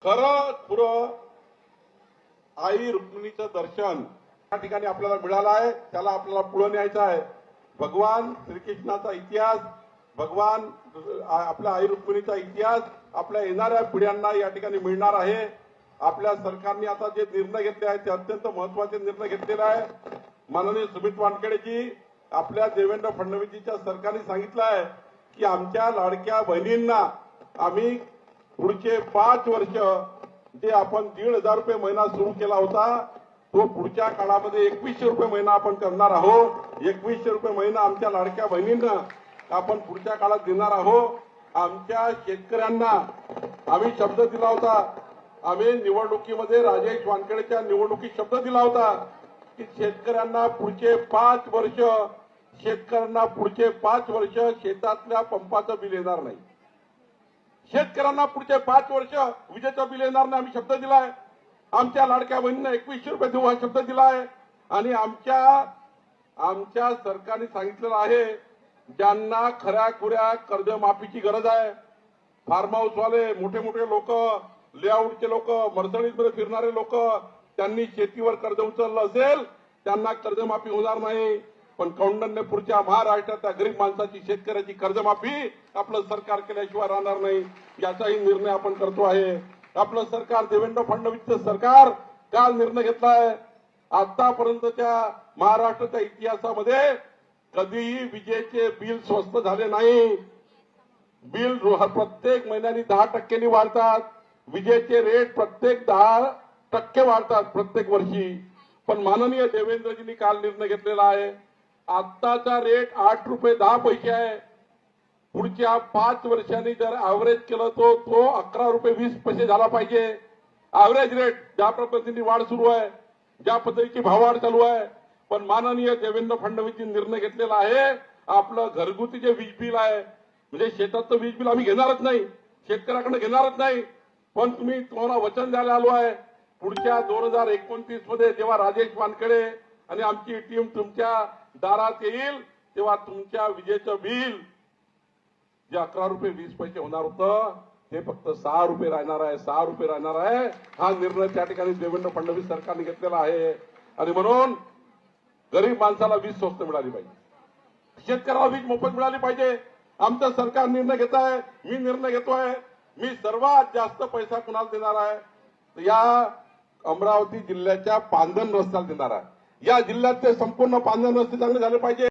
खरं आई रुक्मिणीचं दर्शन या ठिकाणी आपल्याला मिळालं आहे, त्याला आपल्याला पुढे न्यायचं आहे। भगवान श्रीकृष्णाचा इतिहास, भगवान आपल्या आई रुक्मिणीचा इतिहास आपल्या येणाऱ्या पिढ्यांना या ठिकाणी मिळणार आहे। आपल्या सरकारने आता जे निर्णय घेतले आहेत ते अत्यंत महत्त्वाचे निर्णय घेतलेले आहे। माननीय सुमित वानखेडेजी, आपल्या देवेंद्र फडणवीसजीच्या सरकारने सांगितलं आहे की आमच्या लाडक्या बहिणींना आम्ही पुढचे 5 वर्ष जे आपण 1,500 रुपये महिना सुरू केला होता तो पुढच्या काळामध्ये 2100 रुपये महिना आपण करणार आहोत। 2100 रुपये महिना आमच्या लाडक्या बहिणींना आपण पुढच्या काळात देणार आहोत। आमच्या शेतकऱ्यांना आम्ही शब्द दिला होता, आम्ही निवडणुकीमध्ये राजेश वानखेडेच्या निवडणुकीत शब्द दिला होता की शेतकऱ्यांना पुढचे 5 वर्ष शेतातल्या पंपाचं बिल येणार नाही। शेतकऱ्यांना पुढचे 5 वर्ष विजेचं बिल येणार नाही, आम्ही शब्द दिलाय। आमच्या लाडक्या बहिणींना 2100 रुपये देऊ हा शब्द दिलाय। आणि आमच्या सरकारने सांगितलेलं आहे ज्यांना खऱ्या खुऱ्या कर्जमाफीची गरज आहे, फार्म हाऊसवाले, मोठे मोठे लोक, लेआउटचे लोक, मर्सडीजमध्ये फिरणारे लोक, त्यांनी शेतीवर कर्ज उचललं असेल त्यांना कर्जमाफी होणार नाही। पण कौंडण्य पुढच्या महाराष्ट्रातल्या गरीब माणसाची, शेतकऱ्याची कर्जमाफी आपलं सरकार केल्याशिवाय राहणार नाही, याचाही निर्णय आपण करतो आहे। आपलं सरकार, देवेंद्र फडणवीसचं सरकार काल निर्णय घेतलाय, आतापर्यंतच्या महाराष्ट्राच्या इतिहासामध्ये कधीही विजेचे बिल स्वस्त झाले नाही। बिल प्रत्येक महिन्यानी 10% वाढतात, विजेचे रेट प्रत्येक 10% वाढतात प्रत्येक वर्षी। पण माननीय देवेंद्रजींनी काल निर्णय घेतलेला आहे, आत्ताचा रेट 8 रुपये 10 पैसे आहे, पुढच्या 5 वर्षांनी जर ऍव्हरेज केलं तो 11 रुपये 20 पैसे झाला पाहिजे। ऍव्हरेज रेट ज्या पद्धतीने वाढ सुरू आहे, ज्या पद्धतीची भाववाढ चालू आहे, पण माननीय देवेंद्र फडणवीसजी निर्णय घेतलेला आहे आपलं घरगुती जे वीज बिल आहे, म्हणजे शेताचं वीज बिल आम्ही घेणारच नाही, शेतकऱ्याकडे घेणारच नाही। पण तुम्हाला वचन द्यायला आलो आहे पुढच्या 2029 मध्ये जेव्हा राजेश वानखेडे आणि आमची टीम तुमच्या दारात येईल तेव्हा तुमच्या विजेचं बिल जे 11 रुपये 20 पैसे होणार होतं ते फक्त 6 रुपये राहणार आहे, 6 रुपये राहणार आहे। हा निर्णय त्या ठिकाणी देवेंद्र फडणवीस सरकारने घेतलेला आहे। आणि म्हणून गरीब माणसाला वीज स्वस्त मिळाली पाहिजे, शेतकऱ्याला वीज मोफत मिळाली पाहिजे। आमचं सरकार निर्णय घेत आहे, मी निर्णय घेतोय, मी सर्वात जास्त पैसा कुणाला देणार आहे, या अमरावती जिल्ह्याच्या पांदन रस्त्याला देणार आहे। या जिल्ह्यातले संपूर्ण पांदन रस्ते चांगले झाले पाहिजे।